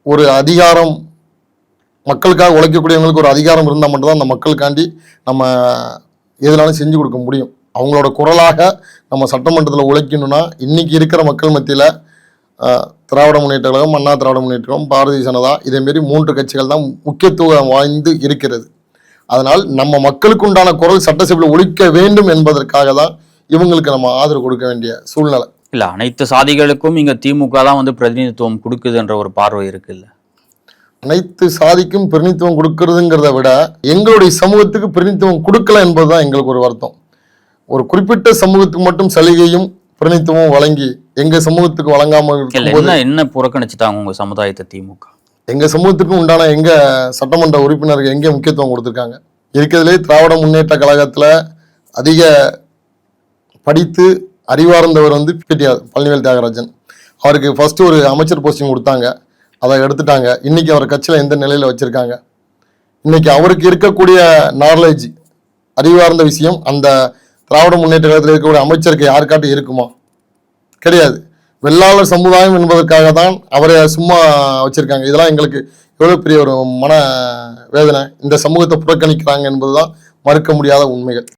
ஒரு அதிகாரம், மக்களுக்காக உழைக்கக்கூடியவங்களுக்கு ஒரு அதிகாரம் இருந்தால் மட்டும்தான் அந்த மக்களுக்காண்டி நம்ம எதுனாலும் செஞ்சு கொடுக்க முடியும். அவங்களோட குரலாக நம்ம சட்டமன்றத்தில் உழைக்கணும்னா இன்னைக்கு இருக்கிற மக்கள் மத்தியில் திராவிட முன்னேற்ற கழகம், அண்ணா திராவிட முன்னேற்ற கழகம், பாரதிய ஜனதா இதேமாரி 3 கட்சிகள் தான் முக்கியத்துவம் வாய்ந்து இருக்கிறது. அதனால் நம்ம மக்களுக்கு உண்டான குரல் சட்டசபையில் ஒழிக்க வேண்டும் என்பதற்காக தான் இவங்களுக்கு நம்ம ஆதரவு கொடுக்க வேண்டிய சூழ்நிலை. இல்லை, அனைத்து சாதிகளுக்கும் இங்கே திமுக தான் பிரதிநிதித்துவம் கொடுக்குதுன்ற ஒரு பார்வை இருக்குல்ல. அனைத்து சாதிக்கும் பிரதிநிதித்துவம் கொடுக்கறதுங்கிறத விட எங்களுடைய சமூகத்துக்கு பிரதிநிதித்துவம் கொடுக்கல என்பதுதான் எங்களுக்கு ஒரு வருத்தம். ஒரு குறிப்பிட்ட சமூகத்துக்கு மட்டும் சலுகையும் பிரதிநிதித்துவம் வழங்கி எங்க சமூகத்துக்கு வழங்காமல் என்ன புறக்கணிச்சுட்டாங்க உங்க சமுதாயத்தை திமுக? எங்க சமூகத்துக்கு உண்டான எங்க சட்டமன்ற உறுப்பினர்கள் எங்கே முக்கியத்துவம் கொடுத்துருக்காங்க? இருக்கிறதுலே திராவிட முன்னேற்ற கழகத்துல அதிக படித்து அறிவார்ந்தவர் பிடிஆர் பழனிவேல் தியாகராஜன். அவருக்கு ஃபர்ஸ்ட் ஒரு அமைச்சர் போஸ்டிங் கொடுத்தாங்க, அதை எடுத்துட்டாங்க. இன்னைக்கு அவர் கட்சியில் எந்த நிலையில வச்சிருக்காங்க? இன்னைக்கு அவருக்கு இருக்கக்கூடிய நாலேஜ், அறிவார்ந்த விஷயம் அந்த திராவிட முன்னேற்ற கழகத்தில் இருக்கக்கூடிய அமைச்சருக்கு யாருக்காட்டும் இருக்குமா? கிடையாது. வெள்ளாளர் சமுதாயம் என்பதற்காக தான் அவரை சும்மா வச்சிருக்காங்க. இதெல்லாம் எங்களுக்கு எவ்வளவு பெரிய ஒரு மன வேதனை. இந்த சமூகத்தை புறக்கணிக்கிறாங்க என்பதுதான் மறுக்க முடியாத உண்மைகள்.